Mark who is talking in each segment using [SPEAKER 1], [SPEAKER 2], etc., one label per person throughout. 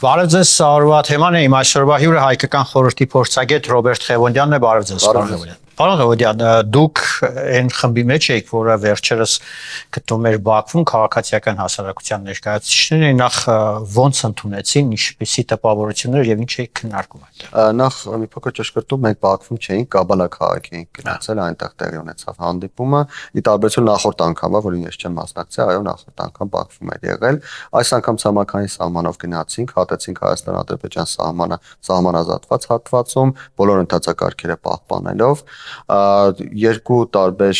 [SPEAKER 1] Բարև ձեզ, Սարվա թեման է, իմ այսօրվա հյուրը հայկական խորհրդի փորձագետ Ռոբերտ Ղևոնդյանն է, բարև ձեզ, պարոն Ղևոնդյան։ Պարոն Ղևոնդյան, դուք այն խմբի մեջ եք, որը վերջերս գտնում էր Բաքվում քաղաքացիական հասարակության ներկայացուցիչները, նախ ո՞նց ընդունեցին, ինչպիսի տպավորություններ եւ ինչ եք քննարկում այդտեղ։
[SPEAKER 2] Նախ մի փոքր ճշգրտում, մենք Բաքվում չէինք, Կաբալա քաղաքի էինք գնացել, այնտեղ տեղի ունեցավ հանդիպումը, ի տարբերություն նախորդ անգամվա, որին ես չեմ մասնակցել, այո, նախորդ անգամ Բաքվում էր եղել։ Այս անգամ ցամաքային սահմանով գնացինք, հատեցինք Հայաստան-Ադրբեջան սահմանազատված հատվածում, բոլոր ընթացակարգերը պահպանելով, երկու տարբեր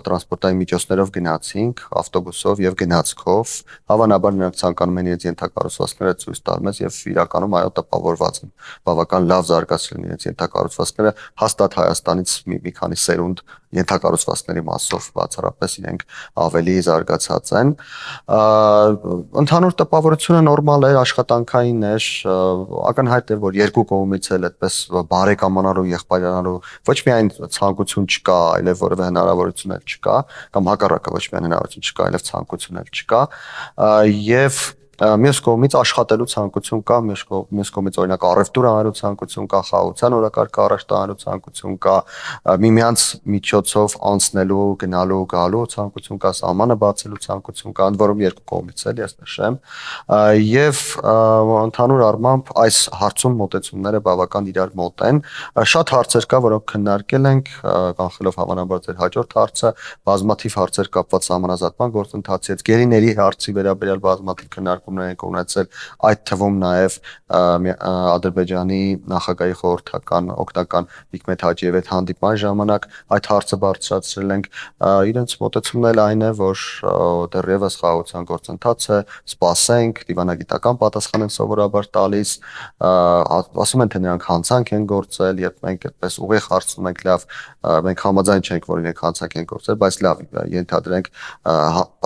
[SPEAKER 2] տրանսպորտային միջոցներով գնացինք, ավտոբուսով եւ գնացքով, հավանաբար նրանք ցանկանում են իրենց ենթակառուցվածքները ցույց տալ մեզ եւ իրականում այո տպավորված են, բավական լավ զարգացրել իրենց ենթակառուցվածքները, հաստատ Հայաստանից մի քանի սերունդ ենթակառուցվածքների մասով բացառապես իրենք ավելի զարգացած են։ Ընդհանուր տպավորությունը նորմալ է, աշխատանքային է, ակնհայտ է, որ երկու կողմից էլ այդպես բարեկամանալու, եղբայրանալու ոչ միայն ցանկություն չկա, այլև որևէ հնարավորություն էլ չկա, կամ հակառակը ոչ միայն հնարավորություն չկա, այլև ցանկություն էլ չկա, եւ մյուս կողմից աշխատելու ցանկություն կա, մյուս կողմից օրինակ առևտուր անելու ցանկություն կա, խաղաղության օրակարգը առաջ տանելու ցանկություն կա, միմյանց միջոցով անցնելու, գնալու, գալու ցանկություն կա, սահմանը բացելու ցանկություն կա, ընդ որում երկու կողմից էլ ես նշեմ, եւ ընդհանուր առմամբ այս հարցում մոտեցումները բավական իրար մոտ են, շատ հարցեր կա, որոնք քննարկել ենք, կանխելով հավանաբար ձեր հաջորդ հարցը, բազմաթիվ հարցեր կապված սահմանազատման գործընթացի հետ, գերիների հարցի վերաբերյալ բազմաթիվ քննարկումներ ենք ունեցել, այդ թվում նաև Ադրբեջանի նախագահի խորհրդական օգնական Հիկմետ Հաջիևի հետ հանդիպման ժամանակ այդ հարցը բարձրացրել ենք, իրենց մոտեցումն էլ այն է, որ դեռևս խաղաղության գործընթացը սպասենք, դիվանագիտական պատասխան են սովորաբար տալիս, ասում են թե նրանք հանցանք են գործել, երբ մենք այդպես ուղիղ հարցնում ենք, լավ, մենք համաձայն չենք, որ իրենք հանցանք են գործել, բայց լավ, ենթադրենք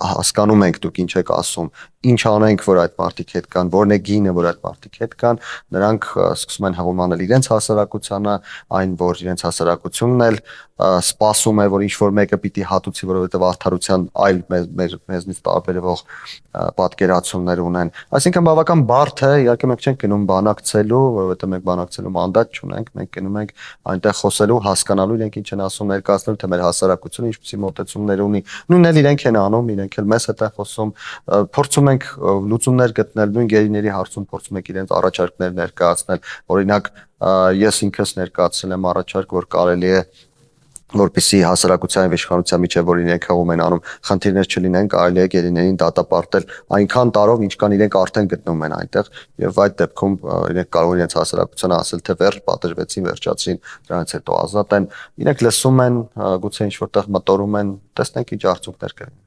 [SPEAKER 2] հասկանում ենք դուք ինչ եք ասում, ինչ անենք, որ այդ մարդիկ հետ կան, որն է գինը, որ այդ մարդիկ հետ կան, նրանք սկսում են հաղորդանել իրենց հասարակությանը, այն, որ իրենց հասարակությունն էլ սպասում է, որ ինչ-որ մեկը պիտի հատուցի, որովհետև արդարության այլ մեզնից տարբերվող պատկերացումներ ունեն։ Այսինքն բավական բարդ է, իհարկե մենք չենք գնում բանակցելու, որովհետև մենք բանակցելու մանդատ չունենք, մենք գնում ենք այնտեղ խոսելու, հասկանալու իրենք ինչ են ասում, ներկայացնելու, թե մեր հասարակությունը ինչպիսի մոտեցումներ ունի։ Նույնն էլ իրենք են անում, իրենք էլ մեզ հետ են խոսում, փորձում ենք լուծումներ գտնել, նույն գերիների հարցում փորձում ենք իրենց առաջարկներ ներկայացնել, օրինակ ես ինքս ներկայացրել եմ առաջարկ, որ կարելի է որպեսզի հասարակության եւ իշխանության միջեւ որ իրենք հողում են անում, խնդիրներ չլինեն, կարելի է գերիներին դատապարտել այնքան տարով, ինչքան իրենք արդեն գտնվում են այնտեղ, եւ այդ դեպքում իրենք կարող են իրենց հասարակությանը ասել, թե վերջ պատժվեցին, վերջացրին, դրանից հետո ազատ են, իրենք լսում են, գուցե ինչ որտեղ մտորում են, տեսնենք ինչ արդյունքներ կլինեն։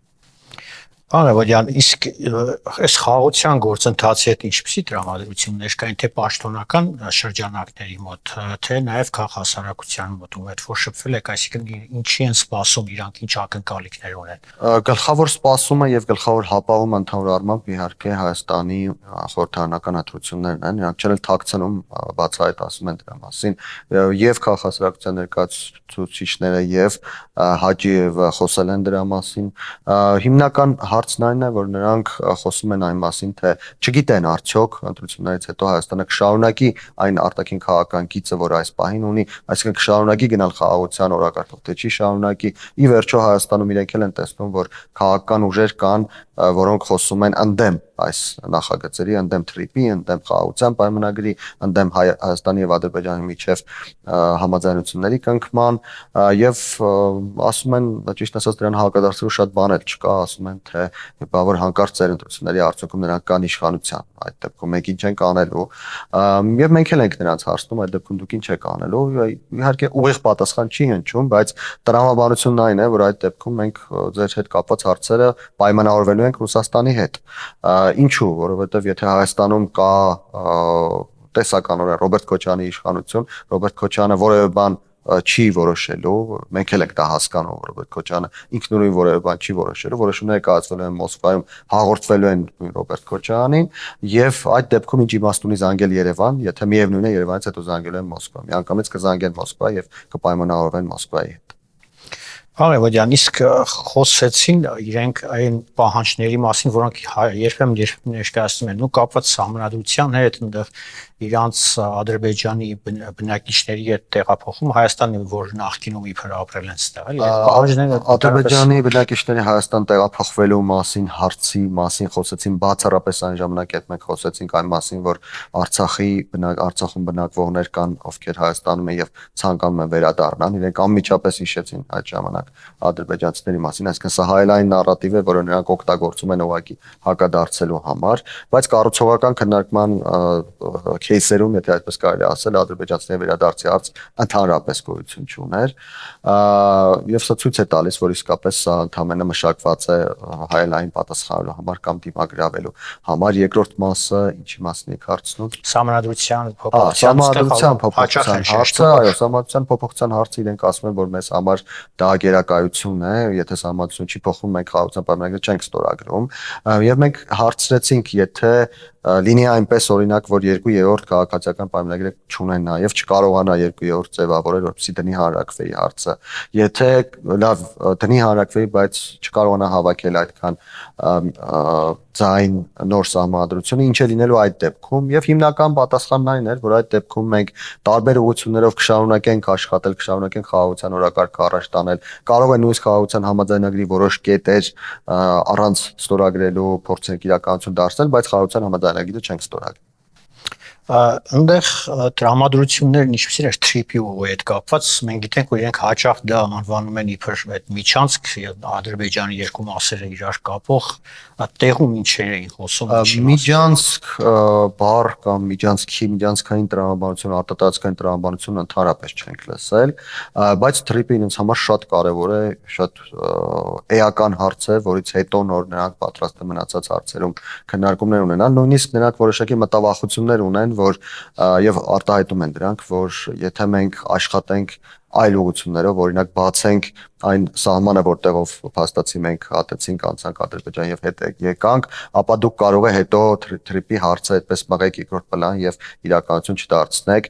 [SPEAKER 1] Պարոն Ղևոնդյան, իսկ այս խաղաղության գործընթացի հետ ինչպիսի տրամադրություններ կային, թե պաշտոնական շրջանակների մոտ, թե նաև քաղաքասարակության մոտ, ում հետ որ շփվել եք, այսինքն ինչի են սպասում իրանք, ինչ ակնկալիքներ ունեն։
[SPEAKER 2] Գլխավոր սպասումը եւ գլխավոր հապաղումը ընդհանուր առմամբ իհարկե Հայաստանի խորհրդարանական ընտրություններն են, նրանք չեն թաքցնում, բացահայտ ասում են դրա մասին, եւ քաղաքասարակության ներկայացուցիչները եւ Հաջիևը խոսել են դրա մասին, հիմնական հարցն այն է, որ նրանք խոսում են այն մասին, թե չգիտեն արդյոք ընտրություններից հետո Հայաստանը կշարունակի այն արտաքին քաղաքական գիծը, որ այս պահին ունի, այսինքն կշարունակի գնալ խաղաղության օրակարգով, թե չի շարունակի։ Ի վերջո Հայաստանում իրենք էլ են տեսնում, որ քաղաքական ուժեր կան, որոնք խոսում են ընդդեմ այս նախագծերի, ընդդեմ TRIP-ի, ընդդեմ խաղաղության պայմանագրի, ընդդեմ Հայաստանի եւ Ադրբեջանի միջև համաձայնությունների կնքման եւ ասում են, ճիշտ ասած դրան հակադարձելու շատ բան էլ չկա, ասում են թե բավարար հանկարծ ծեր ընտրությունների արդյունքում նրանք կան իշխանության, այդ դեպքում մենք ինչ ենք անելու եւ մենք էլ ենք նրանց հարցնում, այդ դեպքում դուք ինչ եք անելու, իհարկե ուղիղ պատասխան չի հնչում, բայց տրամաբանությունն այն է, որ այդ դեպքում մենք ձեր հետ կապված հարցերը պայմանավորվելու ենք Ռուսաստանի հետ։ Ինչու, որովհետեւ եթե Հայաստանում կա տեսականորեն Ռոբերտ Քոչարյանի իշխանություն, Ռոբերտ Քոչարյանը որևէ բան չի որոշելու, մենք էլ ենք դա հասկանում, Ռոբերտ Քոչարյանը ինքնուրույն որևէ բան չի որոշելու, որոշումները կայացվելու են Մոսկվայում, հաղորդվելու են Ռոբերտ Քոչարյանին եւ այդ դեպքում ինչ իմաստ ունի զանգել Երևան, եթե միևնույն է Երևանից հետո զանգելու են Մոսկվա, միանգամից կզանգեն Մոսկվա եւ կպայմանավորվեն Մոսկվայի հետ։
[SPEAKER 1] Արևոդյան, իսկ խոսեցին իրենք այն պահանջների մասին, որոնք երբեմն ներկայացնում են, ու կապված համանդրության հետ, այնտեղ իրանց Ադրբեջանի բնակիչների հետ տեղափոխում Հայաստանի, որ նախկինում իբր ապրել են ստեղ, էլի, այդ պահանջները
[SPEAKER 2] Ադրբեջանի բնակիչների Հայաստան տեղափոխվելու մասին հարցի մասին խոսեցին բացառապես այն ժամանակ, երբ մենք խոսեցինք այն մասին, որ Արցախում բնակվողներ կան, ովքեր Հայաստանում են եւ ցանկանում են վերադառնալ, իրենք անմիջապես հիշեցին այդ ժամանակ ադրբեջանցիների մասին, այսինքն սա հայելային նարատիվ է, որը նրանք օգտագործում են ուղղակի հակադարձելու համար, բայց կառուցողական քննարկման քեյսերում, եթե այդպես կարելի ասել, ադրբեջանցիների վերադարձի հարց ընդհանրապես գոյություն չուներ, եւ սա ցույց է տալիս, որ իսկապես սա ընդհանրապես մշակված է հայելային պատասխանելու համար կամ դիմագրավելու համար։ Երկրորդ մասը, ինչի մասին եք հարցնում,
[SPEAKER 1] համանդրության
[SPEAKER 2] փոփոխության հարցը, այո, համանդրության փոփոխության հարցը իրենք ասում են, որ մեզ համար դա գերակայություն է, եթե համանդրություն չի փոխվում, մենք խաղաղության պայմանագիր չենք ստորագրում, եւ մենք հարցրեցինք, եթե լինի այնպես օրինակ, որ 2/3 քաղաքացիական պայմանագիրը չունեն նաև չկարողանա 2/3 ձևավորել, որպեսզի դնի հանրակրվեի հարցը։ Եթե լավ դնի հանրակրվեի, բայց չկարողանա հավաքել այդքան ձայն նոր սահմանադրությունը, ինչ է լինելու այդ դեպքում, եւ հիմնական պատասխանն այն էր, որ այդ դեպքում մենք տարբեր ուղղություններով կշարունակենք աշխատել, կշարունակենք խաղաղության օրակարգը առաջ տանել, կարող է նույնիսկ խաղաղության համաձայնագրի որոշ կետեր առանց ստորագրելու փորձենք իրականություն դարձնել, բայց խաղաղության համաձայնագիրը չենք ստորագրել։
[SPEAKER 1] Այնտեղ տրամադրություններն ինչպիսին էր թրիպի ու հետ կապված, մենք գիտենք, որ իրենք հաճախ դա անվանում են իբր այդ միջանցք եւ Ադրբեջանի երկու մասերը իրար կապող, տեղում ինչ էին խոսում։
[SPEAKER 2] Միջանցք բառ կամ միջանցքային տրամաբանություն, արտադրական տրամաբանություն ընդհանրապես չենք լսել, բայց թրիպը ինձ համար շատ կարեւոր է, շատ էական հարց է, որից հետո նոր նրանք պատրաստ են մնացած հարցերում քննարկումներ ունենալ, նույնիսկ նրանք որոշակի մտավախություններ ունեն, որ եւ արտահայտում են դրանք, որ եթե մենք աշխատենք այլ ուղղություններով, օրինակ բացենք այն սահմանը, որտեղով փաստացի մենք հատեցինք, անցանք Ադրբեջան եւ հետ եկանք, ապա դուք կարող եք հետո թրիպի հարցը այդպես մղեք երկրորդ պլան եւ իրականություն չդարձնեք։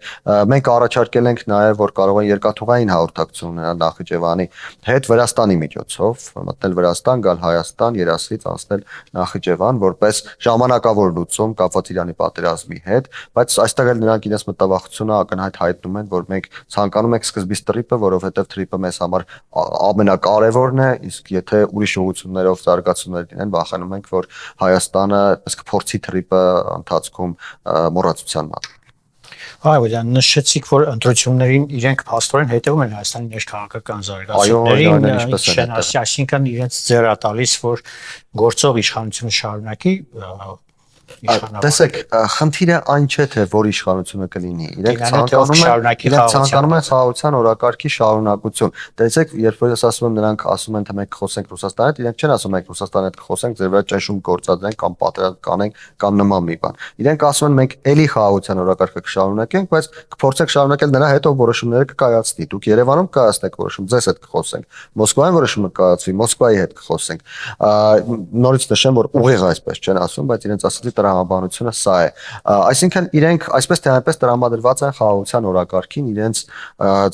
[SPEAKER 2] Մենք առաջարկել ենք նաեւ, որ կարող են երկաթուղային հաղորդակցություն ունենալ Նախիջևանի հետ Վրաստանի միջոցով, մտնել Վրաստան, գալ Հայաստան, Երասից անցնել Նախիջևան, որպես ժամանակավոր լուծում կապված Իրանի պատերազմի հետ, բայց այստեղ էլ նրանք իրենց մտավախությունը ակնհայտ հայտնում են, որ մենք ցանկանում ենք սկզբից թրիպը, որովհետեւ թրիպը մեզ համար ամենակարևորն է, իսկ եթե ուրիշ ուղղություններով զարգացումներ լինեն, վախենում ենք, որ Հայաստանը այսպես կփորձի թրիպը ընթացքում մոռացության մատնի։
[SPEAKER 1] Այո, նշեցիք, որ ընտրություններին իրենք փաստորեն հետևում են Հայաստանի ներքաղաքական զարգացումներին, այսինքն իրենց ձեռա տալիս, որ գործող իշխանությունը շարունակի
[SPEAKER 2] Տեսեք, խնդիրը այն չէ, թե որ իշխանությունը կլինի։ Իրենք ցանկանում են խաղաղության օրակարգի շարունակություն։ Տեսեք, երբ որ ես ասում եմ, նրանք ասում են, թե մենք կխոսենք Ռուսաստանի հետ, իրենք չեն ասում մենք Ռուսաստանի հետ կխոսենք, ձեր վրա ճնշում գործադրենք կամ պատերազմ կանենք կամ նման մի բան։ Իրենք ասում են, մենք էլի խաղաղության օրակարգը կշարունակենք, բայց կփորձենք շարունակել նրա հետ, ով որոշումները կկայացնի։ Դուք Երևանում կայացնեք որոշում, ձեզ հետ կխոսենք։ Մոսկվայում որոշումը կայացվի, Մոսկվայի հետ կխոսենք։ Նորից նշեմ, որ ուղիղ այսպես չեն ասում, բայց իրենց ասածի տրամաբանությունը սա է։ Այսինքն իրենք այսպես թե այնպես տրամադրված են խաղաղության օրակարգին, իրենց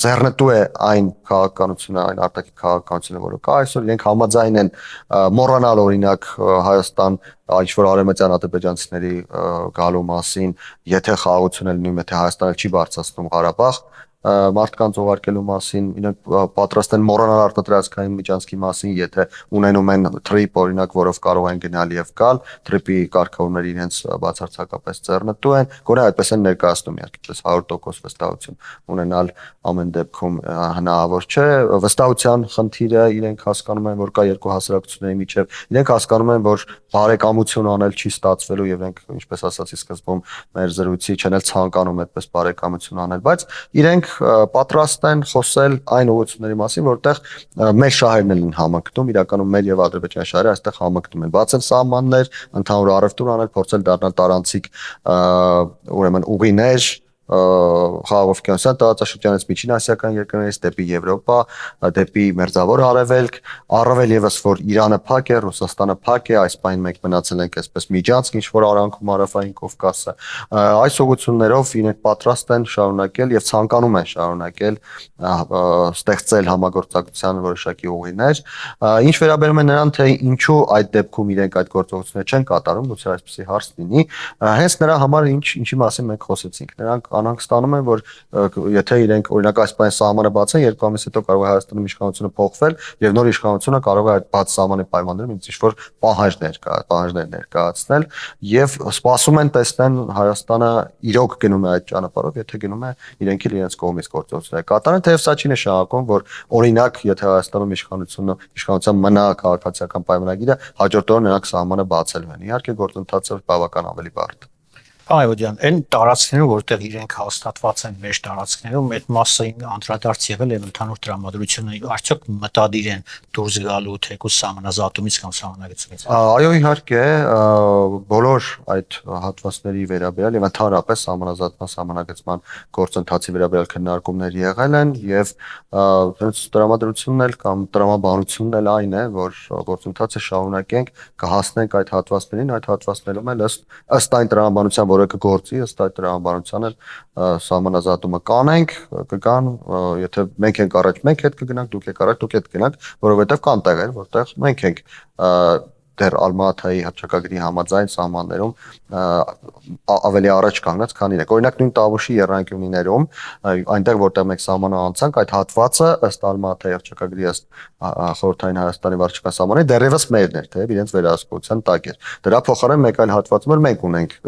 [SPEAKER 2] ձեռնտու է այն քաղաքականությունը, այն արտաքին քաղաքականությունը, որը կա այսօր, իրենք համաձայն են մոռանալ օրինակ Հայաստան ինչ որ արևմտյան ադրբեջանցիների գալու մասին, եթե խաղաղություն է լինում, եթե Հայաստանը չի բարձրացնում Ղարաբաղ մարդկանց ուղարկելու մասին, իրենք պատրաստ են մոռանալ արտադրածքային միջանցքի մասին, եթե ունենում են թրիպ օրինակ, որով կարող են գնալ եւ գալ, թրիպի կարգավորները իրենց բացարձակապես ձեռնտու են, գոնե այդպես են ներկայացնում, իհարկե 100% վստահություն ունենալ ամեն դեպքում հնարավոր չէ, վստահության խնդիրը իրենք հասկանում են, որ կա երկու հասարակությունների միջև, իրենք հասկանում են, որ բարեկամություն անել չի ստացվելու եւ իրենք, ինչպես ասացի սկզբում, մեր զրույցի չեն էլ ցանկանում այդպես բարեկամություն անել, բայց իրենք պատրաստ են խոսել այն ուղղությունների մասին, որտեղ մեր շահերն են համակտում, իրականում մեր եւ Ադրբեջանի շահերը այստեղ համակտում են։ Բացել սահմաններ, ընդհանուր առևտուր անել, փորձել դառնալ տարանցիկ ուրեմն ուղիներ խաղաղօվկիանոսյան տարածաշրջանից միջին ասիական երկրներից դեպի Եվրոպա, դեպի Մերձավոր Արևելք, առավել եւս որ Իրանը փակ է, Ռուսաստանը փակ է, այս պայն մենք մնացել ենք այսպես միջանցք ինչ որ արանքում Հարավային Կովկասը, այս ուղղություններով իրենք պատրաստ են շարունակել եւ ցանկանում են շարունակել ստեղծել համագործակցության որոշակի ուղիներ, ինչ վերաբերում է նրան թե ինչու այդ դեպքում իրենք այդ գործողությունները չեն կատարում, գուցե այսպեսի հարց լինի, հենց նրա համար ինչի մասին մենք խոսեցինք, նրանք անհանգստանում են, որ եթե իրենք օրինակ այս պայն սահմանը բացեն, 2 ամիս հետո կարող է Հայաստանում իշխանությունը փոխվել եւ նոր իշխանությունը կարող է այդ բաց սահմանի պայմաններում ինչ-որ պահանջներ ներկայացնել եւ սպասում են տեսնեն Հայաստանը իրոք գնում է այդ ճանապարհով, եթե գնում է իրենք իրենց կողմից գործողություններ կատարեն, թեև սա չի նշանակում, որ օրինակ եթե Հայաստանում իշխանության մնա քաղաքացիական պայմանագիրը, հաջորդ օրը նրանք սահմանը բացելու են։ Իհարկե գործընթացը բավական ավելի բարդ է։
[SPEAKER 1] Այո, այն տարածքներում, որտեղ իրենք հաստատված են մեր տարածքներում, այդ մասը անդրադարձ եղել եւ ընդհանուր տրամադրությունը արդյոք մտադիր են դուրս գալու թեկուզ սահմանազատումից կամ սահմանագծից։
[SPEAKER 2] Այո, իհարկե, բոլոր այդ հատվածների վերաբերյալ եւ ընդհանրապես սահմանազատման սահմանագծման գործընթացի վերաբերյալ քննարկումներ եղել են եւ տրամադրությունն էլ կամ տրամաբանությունն էլ այն է, որ գործընթացը շարունակենք, կհասնենք այդ հատվածներին, այդ հատվածներում էլ ըստ այն տրամաբանության, որը կգործի, ըստ այդ տրամաբանության էլ սահմանազատումը կանենք, կգան, եթե մենք ենք առաջ, մենք հետ կգնանք, դուք եք առաջ, դուք հետ կգնաք, որովհետեւ կան տեղեր, որտեղ մենք ենք դեռ Ալմատայի հռչակագրի համաձայն սահմաններում ավելի առաջ կանգնած, քան իրենք։ Օրինակ նույն Տավուշի եռանկյունիներում, այնտեղ որտեղ մենք սահմանը անցանք, այդ հատվածը ըստ Ալմատայի հռչակագրի ըստ Խորհրդային Հայաստանի վարչական սահմանի դեռևս մերն էր, թեև իրենց վերահսկողության տակ էր։ Դրա փոխարեն մեկ այլ հատվածում էլ մենք ունենք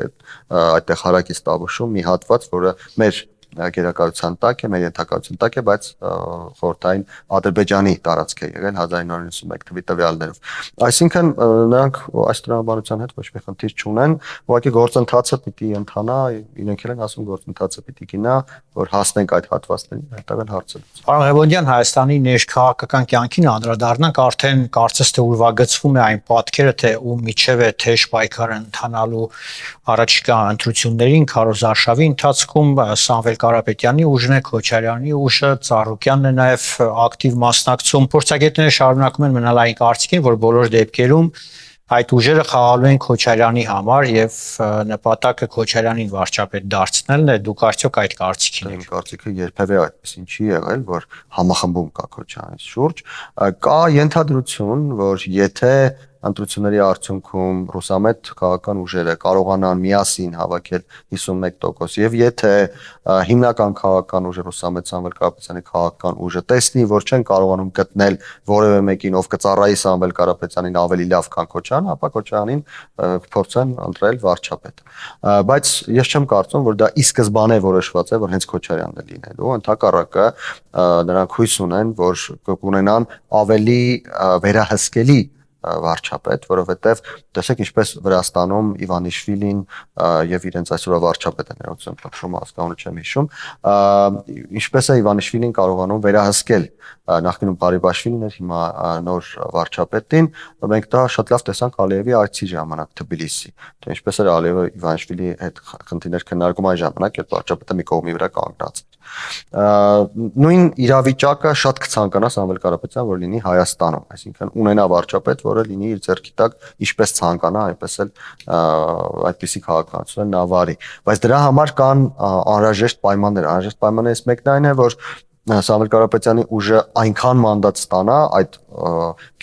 [SPEAKER 2] այդտեղ հարակից Տավուշում մի հատված, որը մեր գերակայության տակ է, մեր ենթակայության տակ է, բայց խորհրդային Ադրբեջանի տարածք է եղել 1991 թվականի տվյալներով։ Այսինքն նրանք այս տրամաբանության հետ ոչ մի խնդիր չունեն, ուղղակի գործընթացը պիտի ընթանա, իրենք են ասում գործընթացը պիտի գնա, որ հասնենք այդ հատվածներին, այդտեղ էլ հարցը։
[SPEAKER 1] Պարոն Ղևոնդյան, Հայաստանի ներքաղաքական կյանքին անդրադառնանք, արդեն կարծես թե ուրվագծվում է այն պատկերը, թե ում միջև է թեժ պայքարը ընթանալու առաջիկա ընտրություններին, քարոզարշավի ընթացքում Սամվել Կարապետյանի ուժն է, Քոչարյանի ուժը, Ծառուկյանն է նաև ակտիվ մասնակցում։ Փորձագետները շարունակում են մնալ այն կարծիքին, որ բոլոր դեպքերում այդ ուժերը խաղալու են Քոչարյանի համար եւ նպատակը Քոչարյանին վարչապետ դարձնելն է։ Դուք արդյոք այդ կարծիքին եք։
[SPEAKER 2] Իմ կարծիքը երբևէ այդպեսին չի եղել, որ համախմբում կա Քոչարյանի շուրջ։ Կա ենթադրություն, որ եթե ընտրությունների արդյունքում ռուսամետ քաղաքական ուժերը կարողանան միասին հավաքել 51% եւ եթե հիմնական քաղաքական ուժը ռուսամետ Սամվել Կարապետյանի քաղաքական ուժը տեսնի, որ չեն կարողանում գտնել որևէ մեկին, ով կծառայի Սամվել Կարապետյանին ավելի լավ, քան Քոչարյանը, ապա Քոչարյանին փորձեն ընտրել վարչապետ։ Բայց ես չեմ կարծում, որ դա ի սկզբանե որոշված է, որ հենց Քոչարյանն է լինելու, ընդհակառակը նրանք հույս ունեն, որ կունենան ավելի վերահսկելի վարչապետ, որովհետև տեսեք ինչպես Վրաստանում Իվանիշվիլին եւ իրենց այսօրվա վարչապետը ներողություն խնդրում ազգանունը չեմ հիշում, ինչպես է Իվանիշվիլին կարողանում վերահսկել նախկինում Բարիբաշվիլին էր, հիմա նոր վարչապետին, մենք դա շատ լավ տեսանք Ալիևի այցի ժամանակ Թբիլիսի, թե ինչպես էր Ալիևը Իվանիշվիլի հետ խնդիրներ քննարկում այն ժամանակ, երբ վարչապետը մի կողմի վրա կանգնած էր։ Նույն իրավիճակը շատ կցանկանա Սամվել Կարապետյան, որ լինի Հայաստանում, այսինքն ունենա վարչապետ, որը լինի իր ձեռքի տակ ինչպես ցանկանա, այնպես էլ այդպիսի քաղաքականություն նա վարի, բայց դրա համար կան անհրաժեշտ պայմաններից մեկն այն է, որ Սամվել Կարապետյանի ուժը այնքան մանդատ ստանա այդ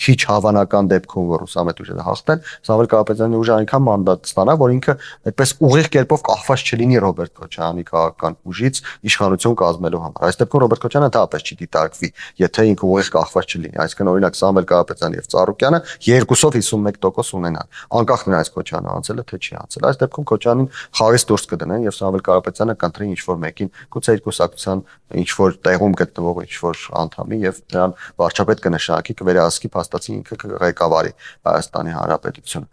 [SPEAKER 2] քիչ հավանական դեպքում, որ ռուսամետ ուժերը հաղթեն, Սամվել Կարապետյանի ուժը այնքան մանդատ ստանա, որ ինքը այդպես ուղիղ կերպով կախված չլինի Ռոբերտ Քոչարյանի քաղաքական ուժից իշխանություն կազմելու համար։ Այս դեպքում Ռոբերտ Քոչարյանը ընդհանրապես չի դիտարկվի, եթե ինքը ուղիղ կախված չլինի, այսինքն օրինակ Սամվել Կարապետյանը եւ Ծառուկյանը երկուսով 51% ունենան, անկախ նրանից Քոչարյանը անցել է թե չի անցել։ Այս դեպքում Քոչարյանին խաղից դուրս կդնեն եւ Սամվել Կարապետյանը կընտրի ինչ-որ մեկին, գուցե իր կուսակցության ինչ-որ տեղում բակում գտնվող ինչ-որ անդամի եւ նրան վարչապետ կնշանակի կվերահսկի փաստացի ինքը կղեկավարի Հայաստանի Հանրապետությունը։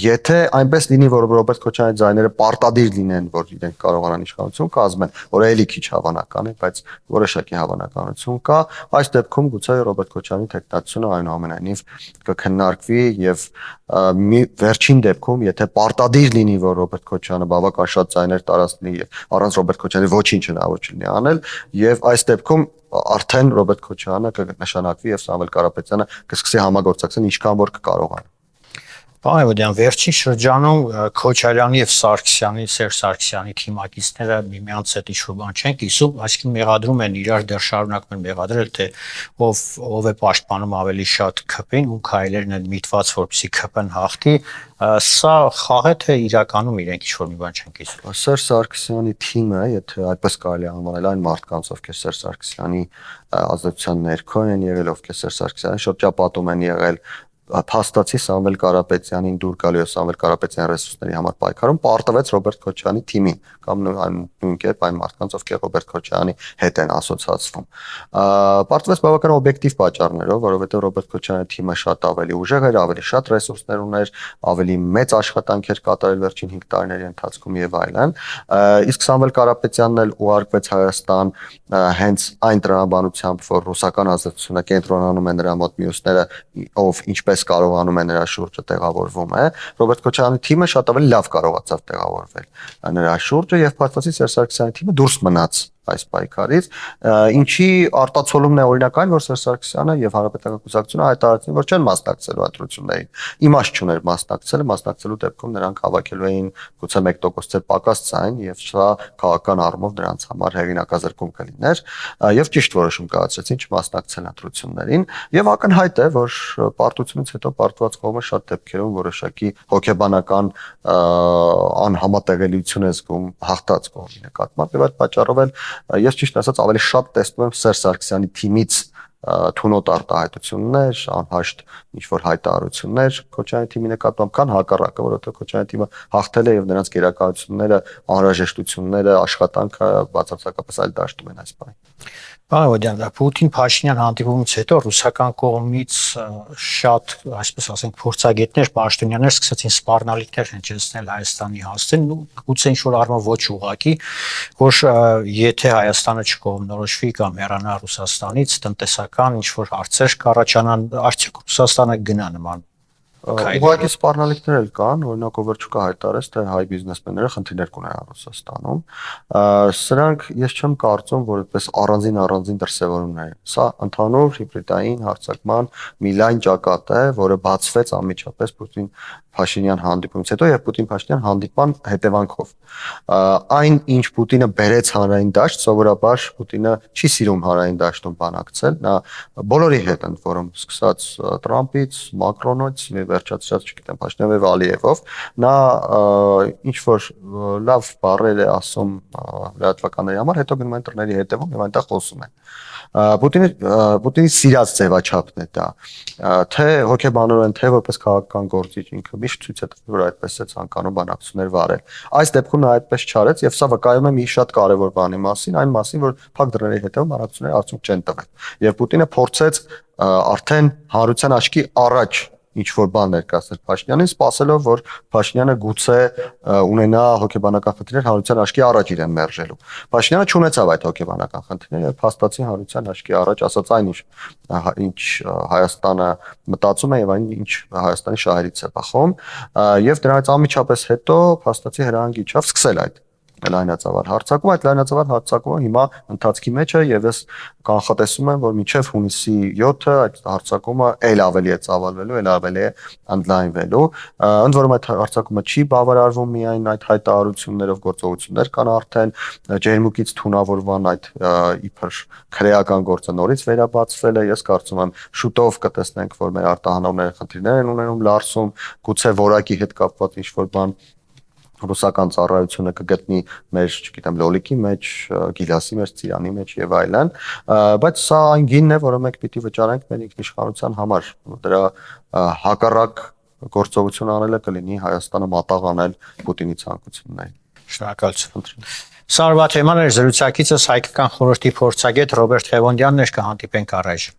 [SPEAKER 2] Եթե այնպես լինի, որ Ռոբերտ Քոչարյանի ձայները պարտադիր լինեն, որ իրենք կարողանան իշխանություն կազմեն, որ էլի քիչ հավանական է, բայց որոշակի հավանականություն կա, այս դեպքում գուցե Ռոբերտ Քոչարյանի թեկնածությունը այնուամենայնիվ կքննարկվի եւ վերջին դեպքում, եթե պարտադիր լինի, որ Ռոբերտ Քոչարյանը բավական շատ ձայներ տարածնի եւ առանց Ռոբերտ Քոչարյանի ոչինչ հնարավոր չի անել եւ այս դեպքում արդեն Ռոբերտ Քոչարյանը կնշանակվի եւ Սամվել Կարապետյանը կսկսի համագործակցել ինչքան որ կկարողանա։
[SPEAKER 1] Պարոն վերջին շրջանում Քոչարյանի եւ Սարգսյանի, Սերժ Սարգսյանի թիմակիցները միմյանց հետ ինչ-որ բան չեն կիսում, այսինքն մեղադրում են իրար, դեռ շարունակում են մեղադրել, թե ով է պաշտպանում ավելի շատ ՔՊ-ին ու քայլերն են միտված, որպեսզի ՔՊ-ն հաղթի, սա խաղ է թե իրականում իրենք ինչ-որ մի բան չեն կիսում։
[SPEAKER 2] Սերժ Սարգսյանի թիմը, եթե այդպես կարելի է անվանել, այն մարդկանց, ովքեր Սերժ Սարգսյանի ազդեցության ներքո են եղել, ովքեր Սերժ Սարգսյանի շրջապատում են եղել, փաստացի Սամվել Կարապետյանին դուր գալու եւ Սամվել Կարապետյանի ռեսուրսների համար պայքարում պարտվեց Ռոբերտ Քոչարյանի թիմին կամ նույն կերպ այն մարդկանց, ովքեր Ռոբերտ Քոչարյանի հետ են ասոցացվում։ Պարտվեց բավական օբյեկտիվ պատճառներով, որովհետեւ Ռոբերտ Քոչարյանի թիմը շատ ավելի ուժեղ էր, ավելի շատ ռեսուրսներ ուներ, ավելի մեծ աշխատանք էր կատարել վերջին 5 տարիների ընթացքում եւ այլն։ Իսկ Սամվել Կարապետյանն էլ ուղարկվեց Հայաստան հենց այն տրամաբանությամբ, որ ռուսական ազդեցությունը կենտրոնանում է նրա մոտ, մյուսները ով ինչպես կարողանում է նրա շուրջը տեղավորվում է, Ռոբերտ Քոչարյանի թիմը շատ ավելի լավ կարողացավ տեղավորվել նրա շուրջը եւ փաստացի Սերժ Սարգսյանի թիմը դուրս մնաց այս պայքարից, ինչի արտացոլումն է օրինակ այն, որ Սերժ Սարգսյանը եւ Հանրապետական կուսակցությունը հայտարարեցին, որ չեն մասնակցելու ընտրություններին։ Իմաստ չուներ մասնակցելու դեպքում նրանք հավաքելու էին գուցե 1% պակաս ցայն եւ սա քաղաքական առումով նրանց համար հեղինակազրկում կլիներ եւ ճիշտ որոշում կայացրեցին չմասնակցել ընտրություններին եւ ակնհայտ է, որ պարտությունից հետո պարտված կողմը շատ դեպքերում որոշակի հոգեբանական անհամատեղելիություն է զգում հաղթած կողմի նկատմամբ եւ այդ պատճառով էլ ես ճիշտ ասած ավելի շատ տեսնում եմ Սերժ Սարգսյանի թիմից թունոտ արտահայտություններ, անհաշտ ինչ-որ հայտարարություններ Քոչարյանի թիմի նկատմամբ, քան հակառակը, որովհետեւ Քոչարյանի թիմը հաղթել է եւ նրանց գերակայությունները, անհրաժեշտությունները, աշխատանքը բացարձակապես այլ դաշտում են այս պահին։
[SPEAKER 1] Պարոն Պուտին-Փաշինյան հանդիպումից հետո ռուսական կողմից շատ, այսպես ասենք, փորձագետներ, պաշտոնյաներ սկսեցին սպառնալիքներ հնչեցնել Հայաստանի հասցեն, գուցե ինչ-որ առումով ոչ ուղղակի, որ եթե Հայաստանը չկողմնորոշվի կամ հեռանա Ռուսաստանից, տնտեսական ինչ-որ հարցեր կառաջանան, արդյոք Ռուսաստանը գնա նման
[SPEAKER 2] ուղղակի սպառնալիքներ էլ կան, օրինակ Օվերչուկը հայտարարեց, թե հայ բիզնեսմենները խնդիրներ կունենան Ռուսաստանում։ Սրանք ես չեմ կարծում, որ այդպես առանձին դրսևորումներ են։ Սա ընդհանուր հիբրիդային հարձակման մի լայն ճակատ է, որը բացվեց անմիջապես Պուտին-Փաշինյան հանդիպումից հետո եւ Պուտին-Փաշինյան հանդիպման հետևանքով։ Այն, ինչ Պուտինը բերեց հանրային դաշտ, սովորաբար Պուտինը չի սիրում հանրային դաշտում բանակցել, նա բոլորի հետ ընդ որում սկսած Տրամպից, Մակրոնից, վերջացած, չգիտեմ, Փաշինյանով եւ Ալիևով, նա ինչ որ լավ բառեր է ասում լրատվականների համար, հետո գնում են տղաների հետևում եւ այնտեղ խոսում են։ Պուտինի սիրած ձևաչափն է դա, թե հոգեբանորեն, թե որպես քաղաքական գործիչ ինքը միշտ ցույց է տվել, որ այդպես է ցանկանում բանակցություններ վարել։ Այս դեպքում նա այդպես չարեց եւ սա վկայում է մի շատ կարեւոր բանի մասին, այն մասին, որ փակ դռների հետևում բանակցությունները արդյունք չեն տվել։ Եվ Պուտինը փորձեց արդեն հանրության աչքի առաջ ինչ-որ բան ներկայացնել Փաշինյանին, սպասելով, որ Փաշինյանը գուցե ունենա հոգեբանական խնդիրներ հանրության աչքի առաջ իրեն մերժելու։ Փաշինյանը չունեցավ այդ հոգեբանական խնդիրները եւ փաստացի հանրության աչքի առաջ ասաց այն, ինչ Հայաստանը մտածում է եւ այն, ինչ Հայաստանի շահերից է բխում, եւ դրանից անմիջապես հետո փաստացի հրահանգ իջավ սկսել այդ լայնածավալ հարձակումը, այդ լայնածավալ հարձակումը հիմա ընթացքի մեջ է եւ ես կանխատեսում եմ, որ մինչեւ հունիսի 7-ը այդ հարձակումը ել ավելի է ծավալվելու, ել ավելի է ընդլայնվելու։ Ընդ որում այդ հարձակումը չի բավարարվում միայն այդ հայտարարություններով, գործողություններ կան արդեն ջերմուկից թունավորման այդ իբր քրեական գործը նորից վերաբացվել է։ Ես կարծում եմ շուտով կտեսնենք, որ մեր արտահանողները խնդիրներ են ունենում Լարսում, գուցե որակի հետ կապված ինչ-որ բան ռուսական ծառայությունը կգտնի մեր, չգիտեմ, լոլիկի մեջ, գիլասի մեջ, ծիրանի մեջ եւ այլն, բայց սա այն գինն է, որը մենք պիտի վճարենք մեր ինքնիշխանության համար։ Դրա հակառակ գործողություն անելը կլինի Հայաստանը մատաղ անել Պուտինի ցանկություններին։
[SPEAKER 1] Շնորհակալություն։ Սարվա թեման էր զրուցակիցս հայկական խորհրդի փորձագետ Ռոբերտ Ղևոնդյանն էր, կհանդիպենք առայժմ։